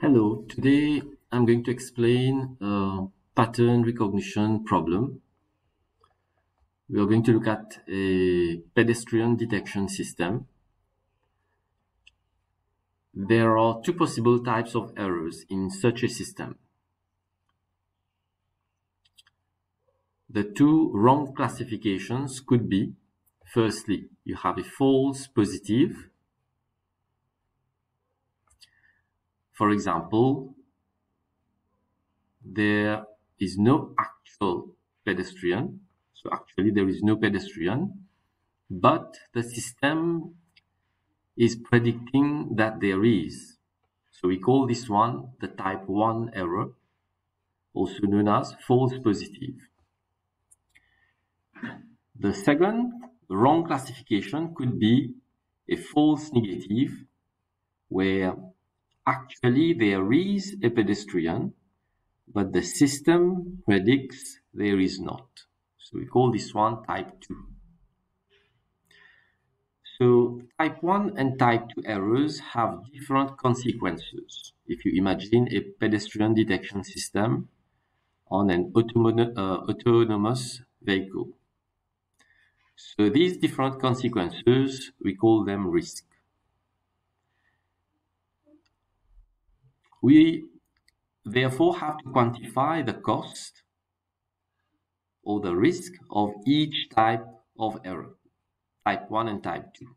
Hello, today I'm going to explain a pattern recognition problem. We are going to look at a pedestrian detection system. There are two possible types of errors in such a system. The two wrong classifications could be, firstly, you have a false positive. For example, there is no actual pedestrian. So actually there is no pedestrian, but the system is predicting that there is. So we call this one the type 1 error, also known as false positive. The second wrong classification could be a false negative, where actually there is a pedestrian, but the system predicts there is not. So we call this one type 2. So type 1 and type 2 errors have different consequences. If you imagine a pedestrian detection system on an autonomous vehicle. So these different consequences, we call them risk. We therefore have to quantify the cost or the risk of each type of error, type 1 and type 2.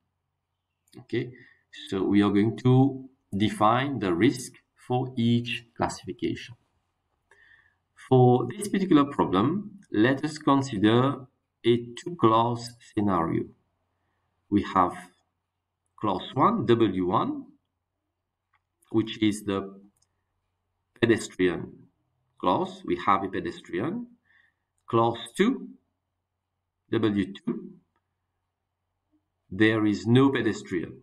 Okay, so we are going to define the risk for each classification. For this particular problem, let us consider a two-class scenario. We have class 1, W1, which is the pedestrian class. We have a pedestrian. Class 2, W2, there is no pedestrian.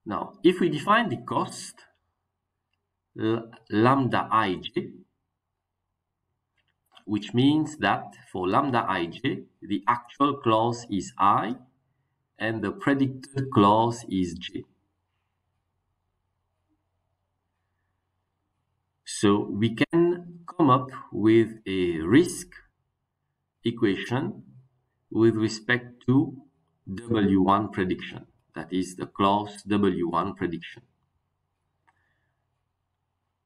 Now, if we define the cost, lambda ij, which means that for lambda ij, the actual class is I and the predicted class is j. So we can come up with a risk equation with respect to W1 prediction, that is the class W1 prediction.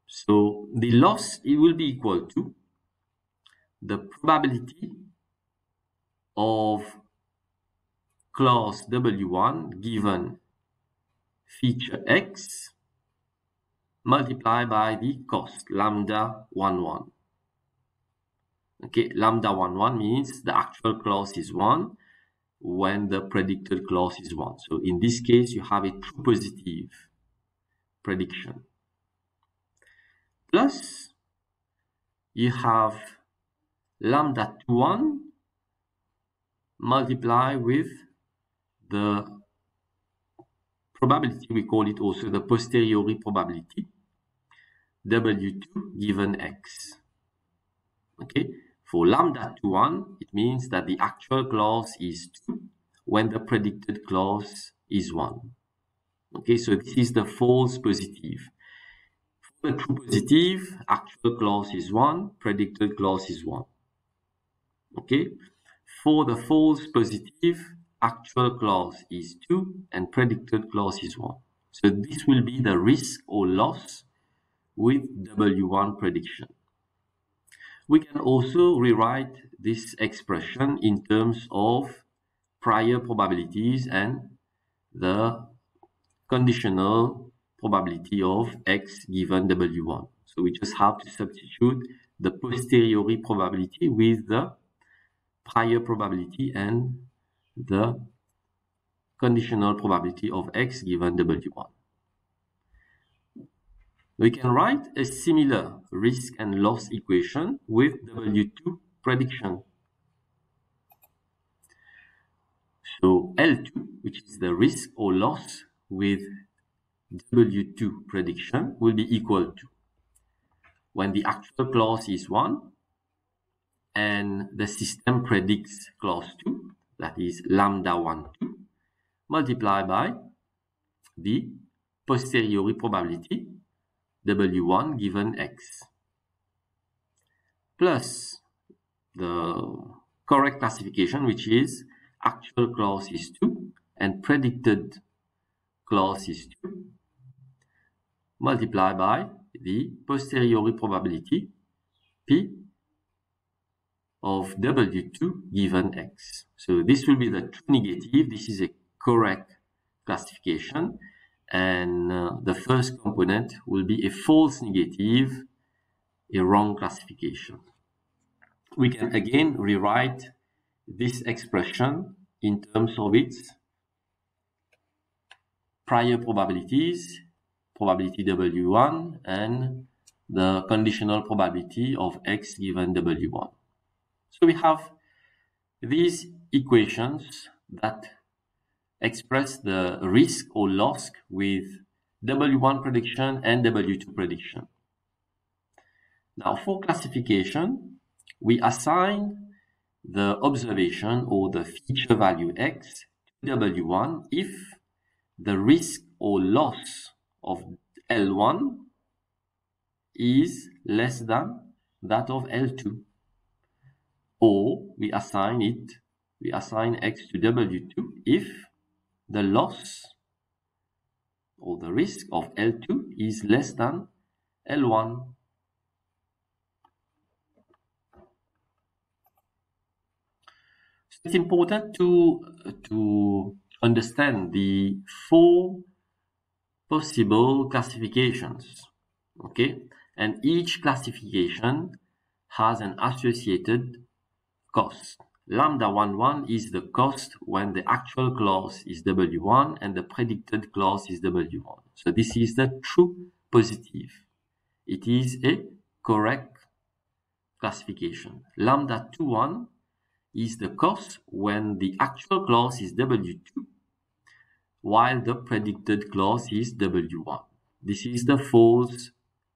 So the loss, it will be equal to the probability of class W1 given feature X multiplied by the cost, lambda 11. Okay, lambda 11 means the actual class is 1 when the predicted class is 1. So in this case, you have a true positive prediction. Plus, you have lambda 21 multiplied with the probability, we call it also the posteriori probability, W2 given X. Okay, for lambda 21, it means that the actual class is 2 when the predicted class is 1. Okay, so this is the false positive. For the true positive, actual class is 1, predicted class is 1. Okay, for the false positive, actual class is 2 and predicted class is 1. So this will be the risk or loss with W1 prediction. We can also rewrite this expression in terms of prior probabilities and the conditional probability of X given W1. So we just have to substitute the posteriori probability with the prior probability and the conditional probability of X given W1. We can write a similar risk and loss equation with W2 prediction. So L2, which is the risk or loss with W2 prediction, will be equal to when the actual class is 1 and the system predicts class 2, that is lambda 12, multiplied by the posteriori probability W1 given X plus the correct classification, which is actual clause is 2 and predicted clause is 2, multiplied by the posteriori probability P of W2 given X. So this will be the true negative. This is a correct classification. And the first component will be a false negative, a wrong classification. We can again rewrite this expression in terms of its prior probabilities, probability W1 and the conditional probability of X given W1. So we have these equations that express the risk or loss with W1 prediction and W2 prediction. Now for classification, we assign the observation or the feature value X to W1 if the risk or loss of L1 is less than that of L2. Or we assign X to W2 if the loss or the risk of L2 is less than L1. So it's important to understand the 4 possible classifications, okay? And each classification has an associated cost. Lambda 11 is the cost when the actual clause is W1 and the predicted clause is W1. So this is the true positive. It is a correct classification. Lambda 21 is the cost when the actual clause is W2 while the predicted clause is W1. This is the false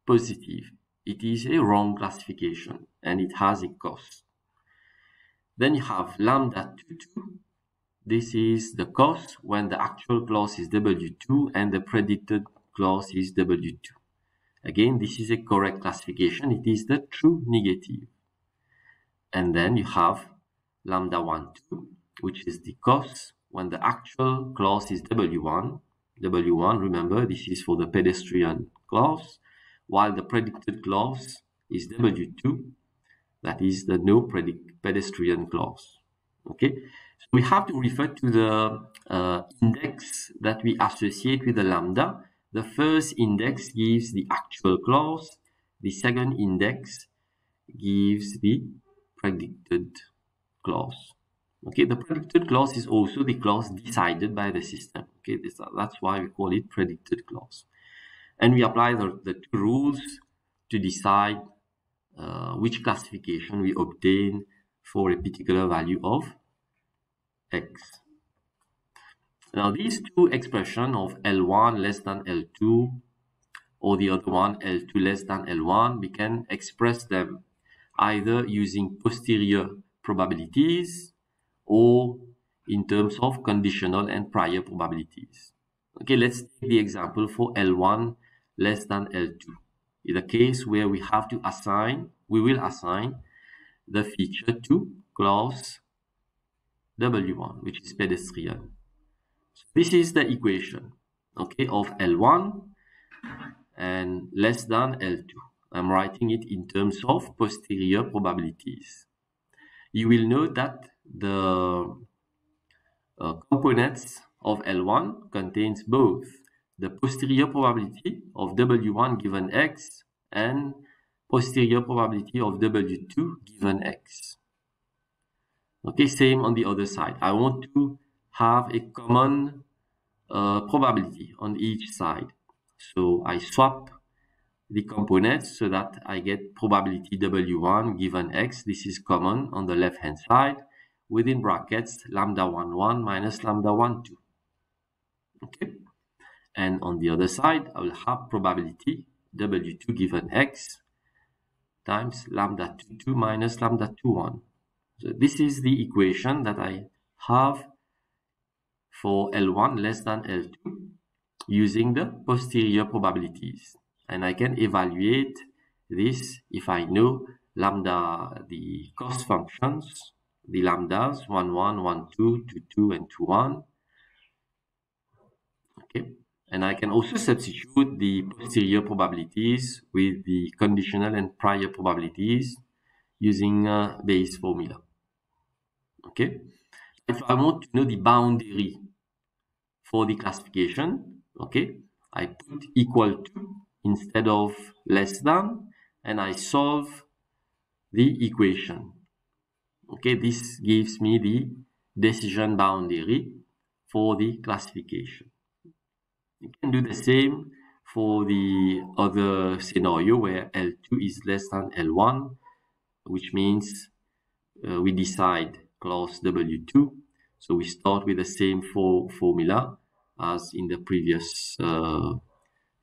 positive. It is a wrong classification and it has a cost. Then you have lambda 22. This is the cost when the actual clause is W2 and the predicted clause is W2. Again, this is a correct classification. It is the true negative. And then you have lambda 12, which is the cost when the actual clause is W1. W1, remember, this is for the pedestrian clause, while the predicted clause is W2. That is the no pedestrian clause. Okay, so we have to refer to the index that we associate with the lambda. The first index gives the actual clause. The second index gives the predicted clause. Okay, the predicted clause is also the clause decided by the system. Okay, that's why we call it predicted clause. And we apply the 2 rules to decide which classification we obtain for a particular value of X. Now these 2 expressions of L1 less than L2 or the other one L2 less than L1, we can express them either using posterior probabilities or in terms of conditional and prior probabilities. Okay, let's take the example for L1 less than L2. In the case where we have to assign, we will assign the feature to clause W1, which is pedestrian. So this is the equation, okay, of L1 and less than L2. I'm writing it in terms of posterior probabilities. You will note that the components of L1 contains both the posterior probability of W1 given X and posterior probability of W2 given X. Okay, same on the other side. I want to have a common probability on each side. So I swap the components so that I get probability W1 given X. This is common on the left hand side within brackets lambda 11 minus lambda 12. Okay. And on the other side, I will have probability W2 given X times lambda 22 minus lambda 21. So this is the equation that I have for L1 less than L2 using the posterior probabilities. And I can evaluate this if I know lambda, the cost functions, the lambdas 1, 1, 1, 2, 2, 2, and 2, 1. Okay. And I can also substitute the posterior probabilities with the conditional and prior probabilities using Bayes formula. Okay. If I want to know the boundary for the classification, okay, I put equal to instead of less than, and I solve the equation. Okay, this gives me the decision boundary for the classification. You can do the same for the other scenario where L2 is less than L1, which means we decide clause W2. So we start with the same formula as in the previous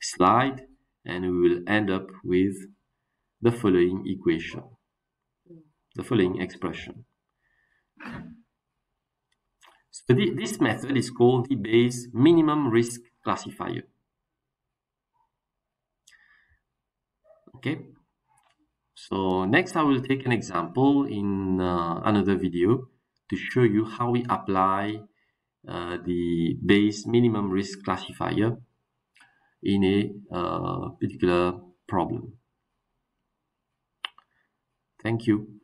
slide, and we will end up with the following equation, the following expression. So this method is called the Bayes minimum risk classifier. Okay, so next I will take an example in another video to show you how we apply the Bayes minimum risk classifier in a particular problem. Thank you.